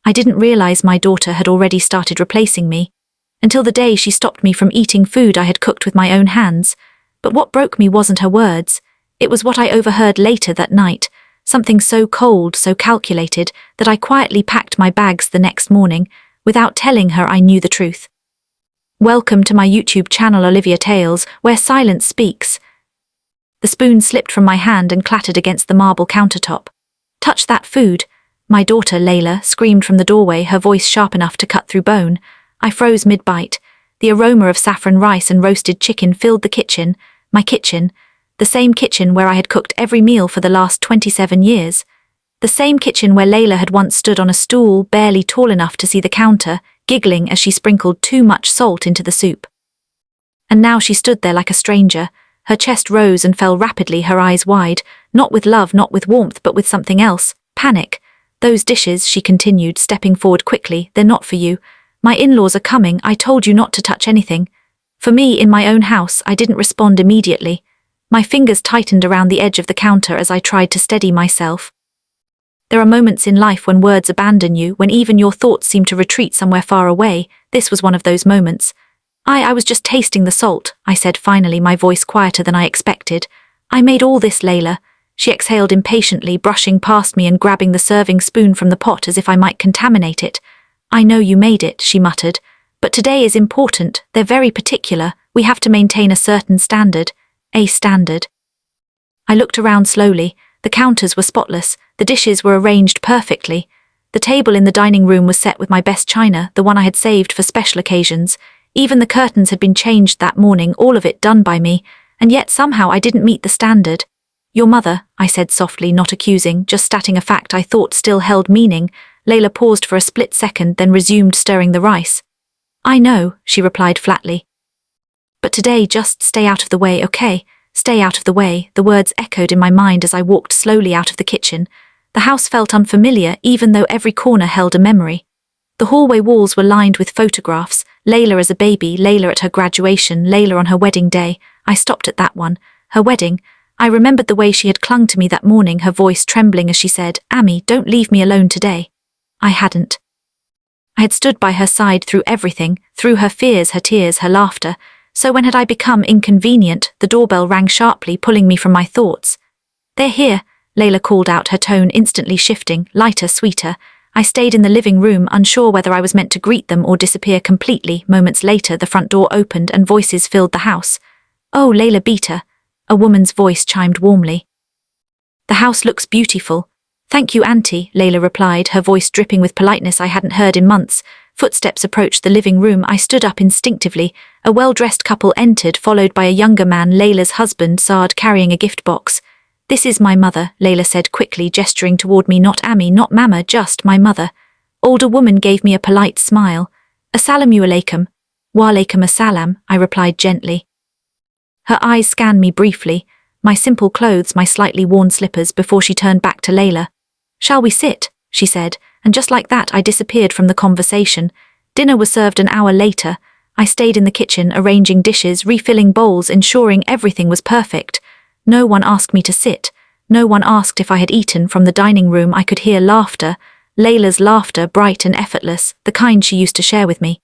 I didn't realize my daughter had already started replacing me, until the day she stopped me from eating food I had cooked with my own hands. But what broke me wasn't her words. It was what I overheard later that night, something so cold, so calculated, that I quietly packed my bags the next morning, without telling her I knew the truth. Welcome to my YouTube channel Olivia Tales, where silence speaks. The spoon slipped from my hand and clattered against the marble countertop. Touch that food. My daughter, Layla, screamed from the doorway, her voice sharp enough to cut through bone. I froze mid-bite. The aroma of saffron rice and roasted chicken filled the kitchen, my kitchen, the same kitchen where I had cooked every meal for the last 27 years. The same kitchen where Layla had once stood on a stool, barely tall enough to see the counter, giggling as she sprinkled too much salt into the soup. And now she stood there like a stranger. Her chest rose and fell rapidly, her eyes wide, not with love, not with warmth, but with something else, panic. Those dishes, she continued, stepping forward quickly, they're not for you. My in-laws are coming, I told you not to touch anything. For me, in my own house, I didn't respond immediately. My fingers tightened around the edge of the counter as I tried to steady myself. There are moments in life when words abandon you, when even your thoughts seem to retreat somewhere far away. This was one of those moments. I was just tasting the salt, I said finally, my voice quieter than I expected. I made all this, Layla. She exhaled impatiently, brushing past me and grabbing the serving spoon from the pot as if I might contaminate it. I know you made it, she muttered. But today is important, they're very particular, we have to maintain a certain standard. A standard. I looked around slowly. The counters were spotless, the dishes were arranged perfectly. The table in the dining room was set with my best china, the one I had saved for special occasions. Even the curtains had been changed that morning, all of it done by me, and yet somehow I didn't meet the standard. Your mother, I said softly, not accusing, just stating a fact I thought still held meaning. Layla paused for a split second, then resumed stirring the rice. I know, she replied flatly. But today just stay out of the way, okay? Stay out of the way, the words echoed in my mind as I walked slowly out of the kitchen. The house felt unfamiliar, even though every corner held a memory. The hallway walls were lined with photographs, Layla as a baby, Layla at her graduation, Layla on her wedding day. I stopped at that one, her wedding. I remembered the way she had clung to me that morning, her voice trembling as she said, Amy, don't leave me alone today. I hadn't. I had stood by her side through everything, through her fears, her tears, her laughter. So when had I become inconvenient? The doorbell rang sharply, pulling me from my thoughts. They're here, Layla called out, her tone instantly shifting, lighter, sweeter. I stayed in the living room, unsure whether I was meant to greet them or disappear completely. Moments later, the front door opened and voices filled the house. Oh, Layla Beta. A woman's voice chimed warmly. The house looks beautiful. Thank you, Auntie, Layla replied, her voice dripping with politeness I hadn't heard in months. Footsteps approached the living room. I stood up instinctively. A well-dressed couple entered, followed by a younger man, Layla's husband, Saad, carrying a gift box. This is my mother, Layla said quickly, gesturing toward me. Not Amy, not Mama, just my mother. Older woman gave me a polite smile. Assalamu alaikum. Wa alaikum assalam, I replied gently. Her eyes scanned me briefly, my simple clothes, my slightly worn slippers, before she turned back to Layla. Shall we sit? She said, and just like that I disappeared from the conversation. Dinner was served an hour later. I stayed in the kitchen, arranging dishes, refilling bowls, ensuring everything was perfect. No one asked me to sit. No one asked if I had eaten. From the dining room I could hear laughter, Layla's laughter, bright and effortless, the kind she used to share with me.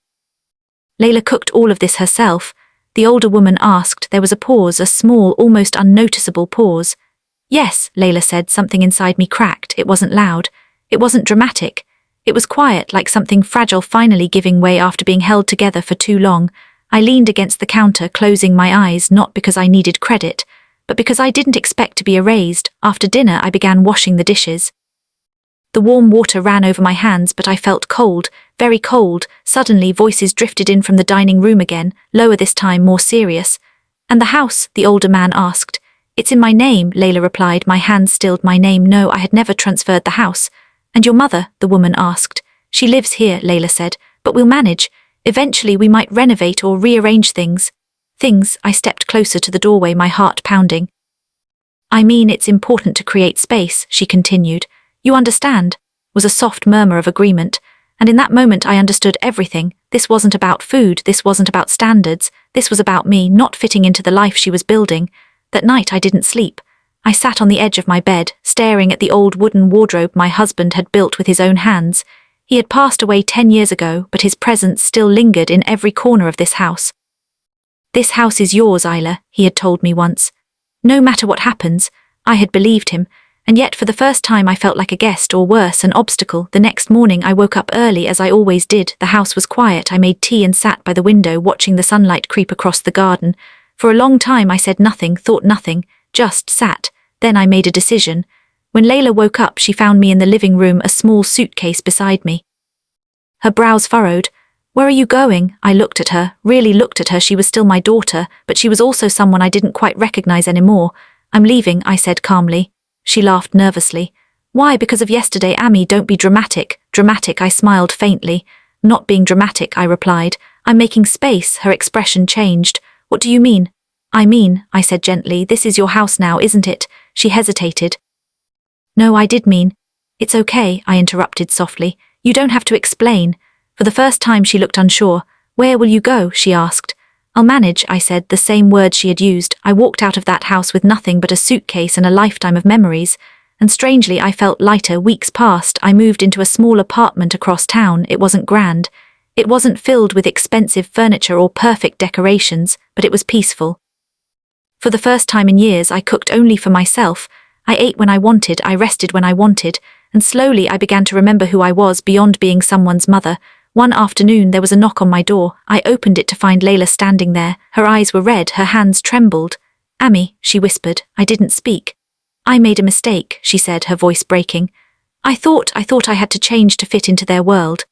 Layla cooked all of this herself. The older woman asked. There was a pause, a small, almost unnoticeable pause. Yes, Layla said. Something inside me cracked. It wasn't loud. It wasn't dramatic. It was quiet, like something fragile finally giving way after being held together for too long. I leaned against the counter, closing my eyes, not because I needed credit, but because I didn't expect to be erased. After dinner, I began washing the dishes. The warm water ran over my hands, but I felt cold, very cold. Suddenly, voices drifted in from the dining room again, lower this time, more serious. And the house? The older man asked. It's in my name, Layla replied, my hands stilled. My name? No, I had never transferred the house. And your mother? The woman asked. She lives here, Layla said, but we'll manage. Eventually we might renovate or rearrange things. Things? I stepped closer to the doorway, my heart pounding. I mean, it's important to create space, she continued. You understand? Was a soft murmur of agreement, and in that moment I understood everything. This wasn't about food, this wasn't about standards, this was about me not fitting into the life she was building. That night I didn't sleep. I sat on the edge of my bed, staring at the old wooden wardrobe my husband had built with his own hands. He had passed away 10 years ago, but his presence still lingered in every corner of this house. "This house is yours, Isla," he had told me once. No matter what happens, I had believed him, and yet for the first time I felt like a guest, or worse, an obstacle. The next morning I woke up early, as I always did. The house was quiet. I made tea and sat by the window watching the sunlight creep across the garden. For a long time I said nothing, thought nothing, just sat. Then I made a decision. When Layla woke up, she found me in the living room, a small suitcase beside me. Her brows furrowed. "Where are you going?" I looked at her, really looked at her. She was still my daughter, but she was also someone I didn't quite recognize anymore. "I'm leaving," I said calmly. She laughed nervously. "Why? Because of yesterday, Amy, don't be dramatic." "Dramatic?" I smiled faintly. "Not being dramatic," I replied. "I'm making space." Her expression changed. "What do you mean?" "I mean," I said gently, "this is your house now, isn't it?" She hesitated. "No, I did mean." "It's okay," I interrupted softly. "You don't have to explain." For the first time she looked unsure. "Where will you go?" she asked. "I'll manage," I said, the same words she had used. I walked out of that house with nothing but a suitcase and a lifetime of memories, and strangely I felt lighter. Weeks passed. I moved into a small apartment across town. It wasn't grand. It wasn't filled with expensive furniture or perfect decorations, but it was peaceful. For the first time in years I cooked only for myself. I ate when I wanted, I rested when I wanted, and slowly I began to remember who I was beyond being someone's mother. One afternoon there was a knock on my door. I opened it to find Layla standing there. Her eyes were red, her hands trembled. "Amy," she whispered. I didn't speak. "I made a mistake," she said, her voice breaking. I thought I had to change to fit into their world.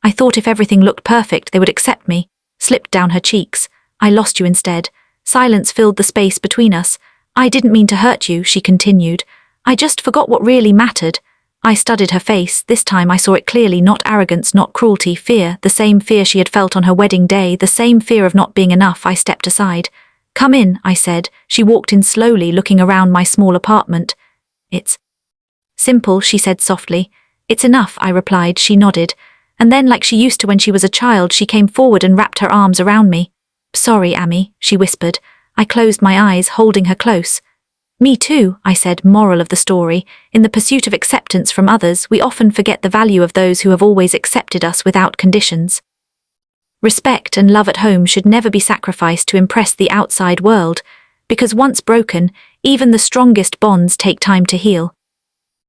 I thought if everything looked perfect they would accept me." Slipped down her cheeks. "I lost you instead." Silence filled the space between us. "I didn't mean to hurt you," she continued. "I just forgot what really mattered." I studied her face. This time I saw it clearly, not arrogance, not cruelty, fear, the same fear she had felt on her wedding day, the same fear of not being enough. I stepped aside. "Come in," I said. She walked in slowly, looking around my small apartment. "It's simple," she said softly. "It's enough," I replied. She nodded. And then, like she used to when she was a child, she came forward and wrapped her arms around me. "Sorry, Amy," she whispered. I closed my eyes, holding her close. "Me too," I said. Moral of the story: in the pursuit of acceptance from others, we often forget the value of those who have always accepted us without conditions. Respect and love at home should never be sacrificed to impress the outside world, because once broken, even the strongest bonds take time to heal.